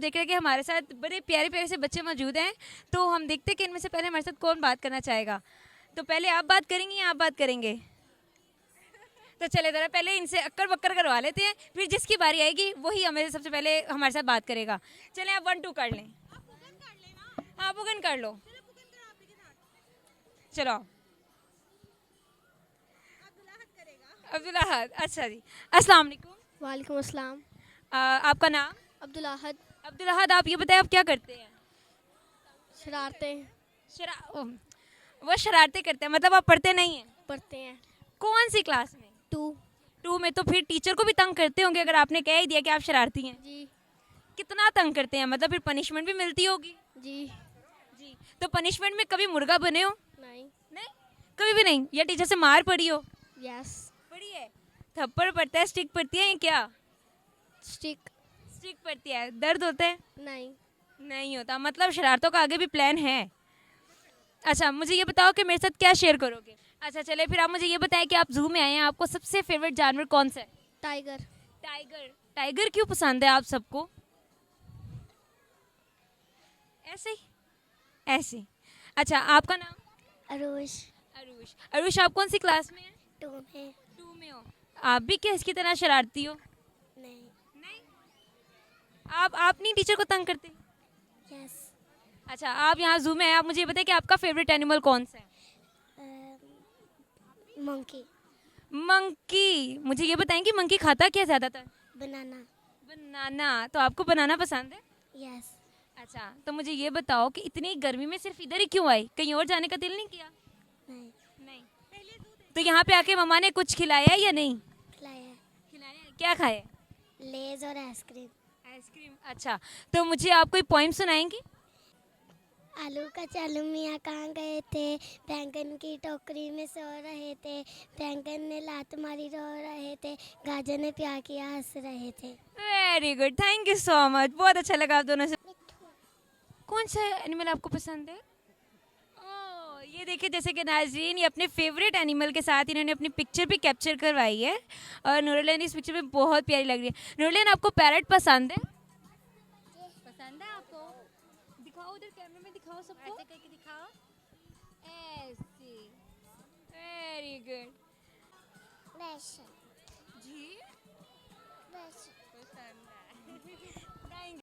आप देख रहे हैं कि हमारे साथ बड़े प्यारे प्यारे से बच्चे मौजूद हैं, तो हम देखते हैं कि इनमें से पहले हमारे साथ कौन बात करना चाहेगा। तो पहले आप बात करेंगी या आप बात करेंगे? तो चले ज़रा पहले इनसे अक्कर बक्कर करवा लेते हैं, फिर जिसकी बारी आएगी वही हमें सबसे पहले हमारे साथ बात करेगा। चलें आप 1 2 कर लें। हाँ पुगन कर लो। चलो अब्दुल अहद, अच्छा जी। अस्सलाम वालेकुम। वालेकुम अस्सलाम। आपका नाम? अब्दुल अहद। अब्दुल अहद, आप ये बताएं आप क्या करते हैं? शरारतें ओह, वो शरारतें करते हैं, मतलब आप पढ़ते नहीं हैं? पढ़ते हैं। कौन सी क्लास में? 2। 2 में। तो फिर टीचर को भी तंग करते होंगे अगर आपने कह ही दिया कि आप शरारती हैं। जी। कितना तंग करते हैं, मतलब फिर पनिशमेंट भी मिलती होगी? जी। जी। तो पनिशमेंट में कभी मुर्गा बने हो? नहीं। नहीं, कभी भी नहीं। या टीचर से मार पड़ी हो? यस। पड़ी है। थप्पड़ पड़ता है, स्टिक पड़ती है या क्या? स्टिक। स्टिक पड़ती है। दर्द होता है? नहीं। नहीं होता। मतलब शरारतों का आगे भी प्लान है। अच्छा मुझे ये बताओ कि मेरे साथ क्या शेयर करोगे? अच्छा चले फिर आप मुझे ये बताएं कि आप जू में आए हैं, आपको सबसे फेवरेट जानवर कौन सा है? टाइगर। टाइगर। टाइगर क्यों पसंद है आप सबको? ऐसे ही? ऐसे ही। अच्छा आपका नाम? अरूश। अरुष। अरुष आप कौन सी क्लास में हैं? 2 में। 2 में हो। आप भी क्या इसकी तरह शरारती हो? नहीं। नहीं। आप नहीं टीचर को तंग करते? यस। अच्छा आप यहाँ जू में आए, आप मुझे ये बताएं कि आपका फेवरेट एनिमल कौन सा है? मंकी। मंकी। मुझे ये बताएं कि मंकी खाता क्या ज़्यादातर? बनाना। बनाना। तो आपको बनाना पसंद है? यस। अच्छा तो मुझे ये बताओ कि इतनी गर्मी में सिर्फ इधर ही क्यों आई, कहीं और जाने का दिल नहीं किया? नहीं। नहीं। तो यहाँ पे आके मम्मा ने कुछ खिलाया है या नहीं? खिलाया। खिलाया है। क्या खाया? लेज और आइसक्रीम। आइसक्रीम। अच्छा तो मुझे आप कोई पोइम सुनाएंगी? आलू का चालू मियाँ कहाँ गए थे, बैंगन की टोकरी में सो रहे थे, बैंगन ने लात मारी रो रहे थे, गाजर ने प्यार किया हंस रहे थे। Very good, thank you so much, बहुत अच्छा लगा आप दोनों से। कौन सा एनिमल आपको पसंद है? ओह ये देखिए, जैसे कि नाजरीन ये अपने फेवरेट एनिमल के साथ इन्होंने अपनी पिक्चर भी कैप्चर करवाई है और नूरलैन इस पिक्चर में बहुत प्यारी लग रही है। नूरलैन आपको पैरट पसंद है? पसंद है आपको? दिखाओ उधर कैमरे में, दिखाओ सबको, ऐसे करके दिखाओ, ऐसे। Very good. जी पसंद है। थैंक